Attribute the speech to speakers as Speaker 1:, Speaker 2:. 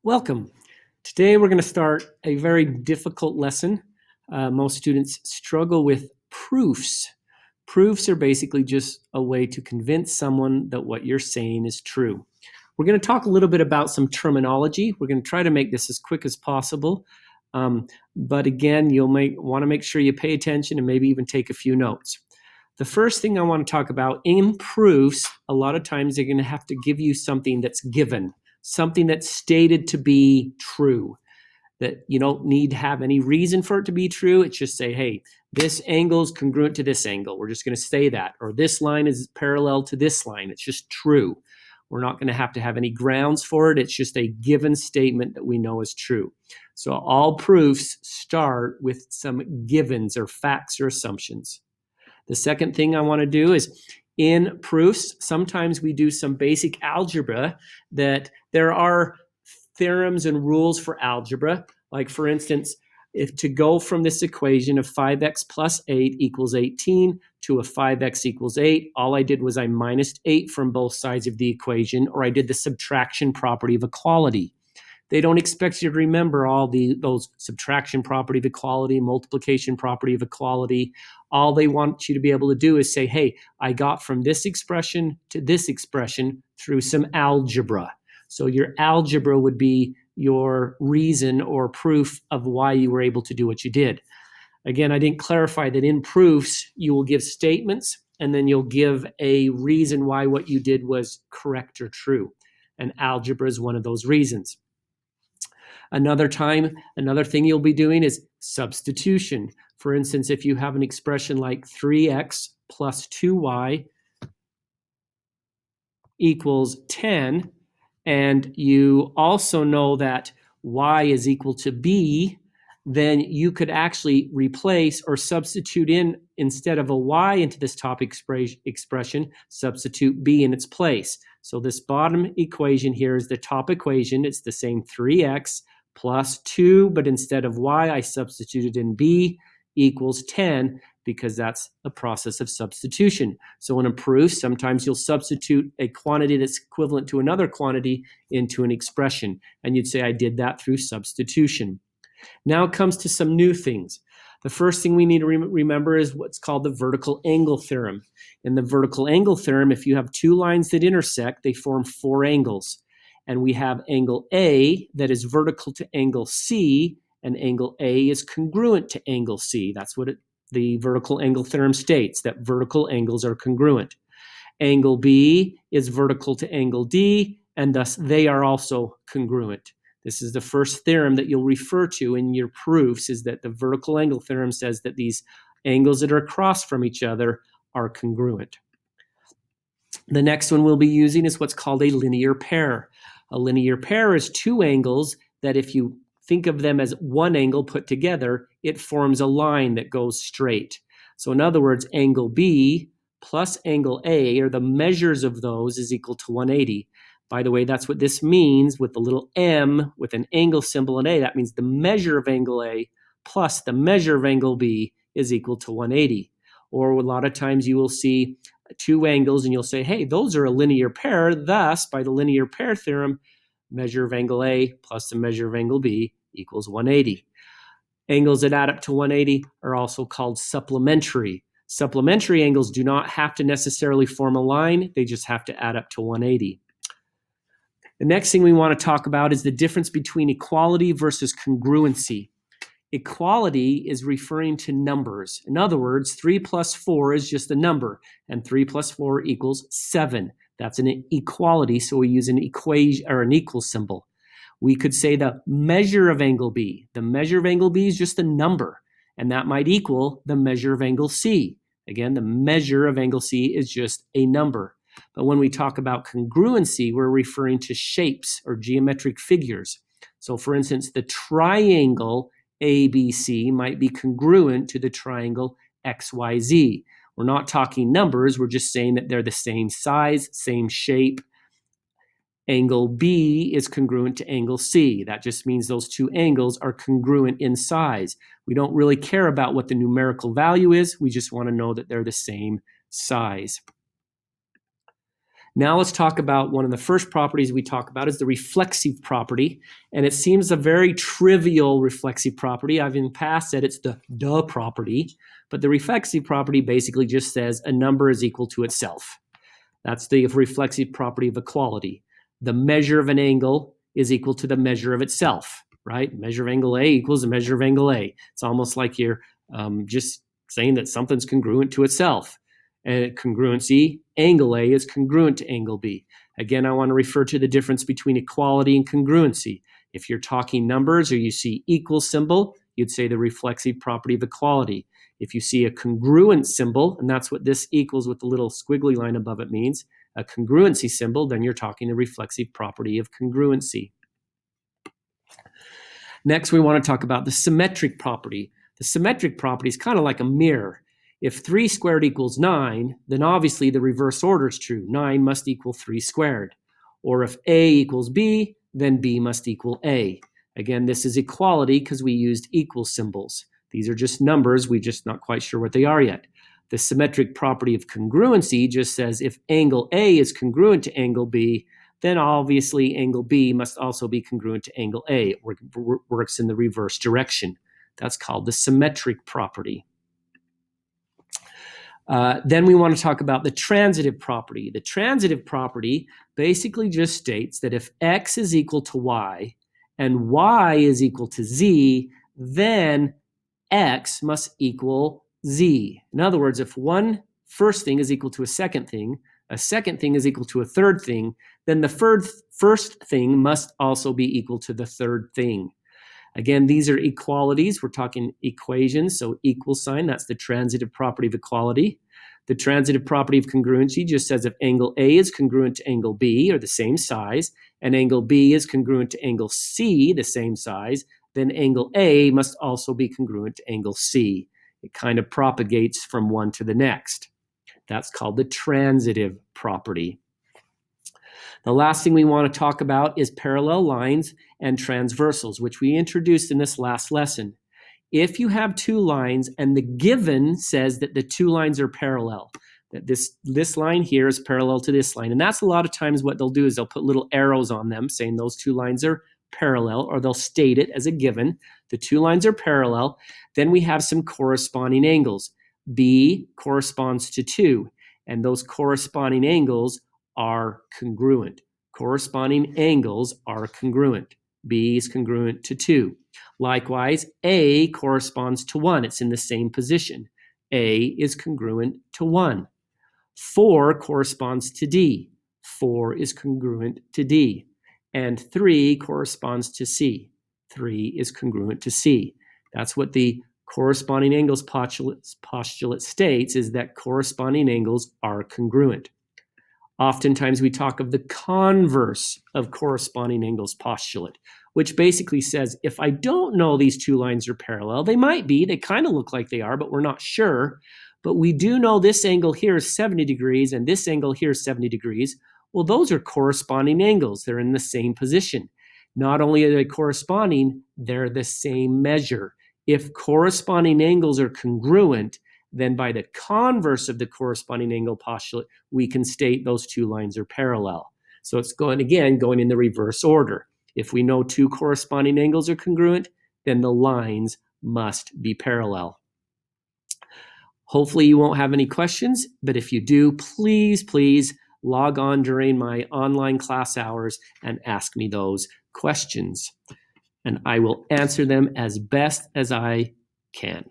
Speaker 1: Welcome. Today we're going to start a very difficult lesson. Most students struggle with proofs. Proofs are basically just a way to convince someone that what you're saying is true. We're going to talk a little bit about some terminology. We're going to try to make this as quick as possible. But again, you'll want to make sure you pay attention and maybe even take a few notes. The first thing I want to talk about in proofs, a lot of times they're going to have to give you something that's given. Something that's stated to be true, that you don't need to have any reason for it to be true. It's just say, hey, this angle is congruent to this angle. We're just going to say that. Or this line is parallel to this line. It's just true. We're not going to have any grounds for it. It's just a given statement that we know is true. So all proofs start with some givens or facts or assumptions. The second thing I want to do is in proofs, sometimes we do some basic algebra that there are theorems and rules for algebra. Like for instance, if to go from this equation of 5x plus 8 equals 18 to a 5x equals 8, all I did was I minused 8 from both sides of the equation, or I did the subtraction property of equality. They don't expect you to remember all those subtraction property of equality, multiplication property of equality. All they want you to be able to do is say, hey, I got from this expression to this expression through some algebra. So your algebra would be your reason or proof of why you were able to do what you did. Again, I didn't clarify that in proofs, you will give statements and then you'll give a reason why what you did was correct or true. And algebra is one of those reasons. Another thing you'll be doing is substitution. For instance, if you have an expression like 3x plus 2y equals 10, and you also know that y is equal to b, then you could actually replace or substitute in, instead of a y into this top expression, substitute b in its place. So this bottom equation here is the top equation. It's the same 3x plus 2, but instead of y, I substituted in b equals 10 because that's a process of substitution. So in a proof, sometimes you'll substitute a quantity that's equivalent to another quantity into an expression, and you'd say, I did that through substitution. Now it comes to some new things. The first thing we need to remember is what's called the vertical angle theorem. In the vertical angle theorem, if you have two lines that intersect, they form four angles. And we have angle A that is vertical to angle C, and angle A is congruent to angle C. That's what the vertical angle theorem states, that vertical angles are congruent. Angle B is vertical to angle D, and thus they are also congruent. This is the first theorem that you'll refer to in your proofs, is that the vertical angle theorem says that these angles that are across from each other are congruent. The next one we'll be using is what's called a linear pair. A linear pair is two angles that if you think of them as one angle put together, it forms a line that goes straight. So in other words, angle B plus angle A, or the measures of those, is equal to 180. By the way, that's what this means with the little m with an angle symbol and A. That means the measure of angle A plus the measure of angle B is equal to 180. Or a lot of times you will see two angles and you'll say, hey, those are a linear pair. Thus, by the linear pair theorem, measure of angle A plus the measure of angle B equals 180. Angles that add up to 180 are also called supplementary. Supplementary angles do not have to necessarily form a line. They just have to add up to 180. The next thing we want to talk about is the difference between equality versus congruency. Equality is referring to numbers. In other words, 3 plus 4 is just a number, and 3 plus 4 equals 7. That's an equality, so we use an equation or an equal symbol. We could say the measure of angle B. The measure of angle B is just a number, and that might equal the measure of angle C. Again, the measure of angle C is just a number. But when we talk about congruency, we're referring to shapes or geometric figures. So for instance, the triangle ABC might be congruent to the triangle XYZ. We're not talking numbers, we're just saying that they're the same size, same shape. Angle B is congruent to angle C. That just means those two angles are congruent in size. We don't really care about what the numerical value is, we just want to know that they're the same size. Now let's talk about one of the first properties we talk about is the reflexive property. And it seems a very trivial reflexive property. I've in the past said it's the property, but the reflexive property basically just says a number is equal to itself. That's the reflexive property of equality. The measure of an angle is equal to the measure of itself, right? Measure of angle A equals the measure of angle A. It's almost like you're just saying that something's congruent to itself. And congruency, angle A is congruent to angle B. Again, I want to refer to the difference between equality and congruency. If you're talking numbers or you see equal symbol, you'd say the reflexive property of equality. If you see a congruent symbol, and that's what this equals with the little squiggly line above it means, a congruency symbol, then you're talking the reflexive property of congruency. Next, we want to talk about the symmetric property. The symmetric property is kind of like a mirror. If 3 squared equals 9, then obviously the reverse order is true. 9 must equal 3 squared. Or if A equals B, then B must equal A. Again, this is equality because we used equal symbols. These are just numbers. We're just not quite sure what they are yet. The symmetric property of congruency just says if angle A is congruent to angle B, then obviously angle B must also be congruent to angle A. It works in the reverse direction. That's called the symmetric property. Then we want to talk about the transitive property. The transitive property basically just states that if x is equal to y and y is equal to z, then x must equal z. In other words, if one first thing is equal to a second thing is equal to a third thing, then the first thing must also be equal to the third thing. Again, these are equalities. We're talking equations, so equal sign, that's the transitive property of equality. The transitive property of congruency just says if angle A is congruent to angle B, or the same size, and angle B is congruent to angle C, the same size, then angle A must also be congruent to angle C. It kind of propagates from one to the next. That's called the transitive property. The last thing we want to talk about is parallel lines and transversals, which we introduced in this last lesson. If you have two lines and the given says that the two lines are parallel, that this line here is parallel to this line, and that's a lot of times what they'll do is they'll put little arrows on them saying those two lines are parallel, or they'll state it as a given. The two lines are parallel. Then we have some corresponding angles. B corresponds to 2, and those corresponding angles are congruent. Corresponding angles are congruent. B is congruent to 2. Likewise, A corresponds to 1. It's in the same position. A is congruent to 1. 4 corresponds to D. 4 is congruent to D. And 3 corresponds to C. 3 is congruent to C. That's what the corresponding angles postulate states, is that corresponding angles are congruent. Oftentimes we talk of the converse of corresponding angles postulate, which basically says if I don't know these two lines are parallel, they might be, they kind of look like they are, but we're not sure. But we do know this angle here is 70 degrees and this angle here is 70 degrees. Well, those are corresponding angles. They're in the same position. Not only are they corresponding, they're the same measure. If corresponding angles are congruent, then by the converse of the corresponding angle postulate, we can state those two lines are parallel. So it's going in the reverse order. If we know two corresponding angles are congruent, then the lines must be parallel. Hopefully you won't have any questions, but if you do, please log on during my online class hours and ask me those questions, and I will answer them as best as I can.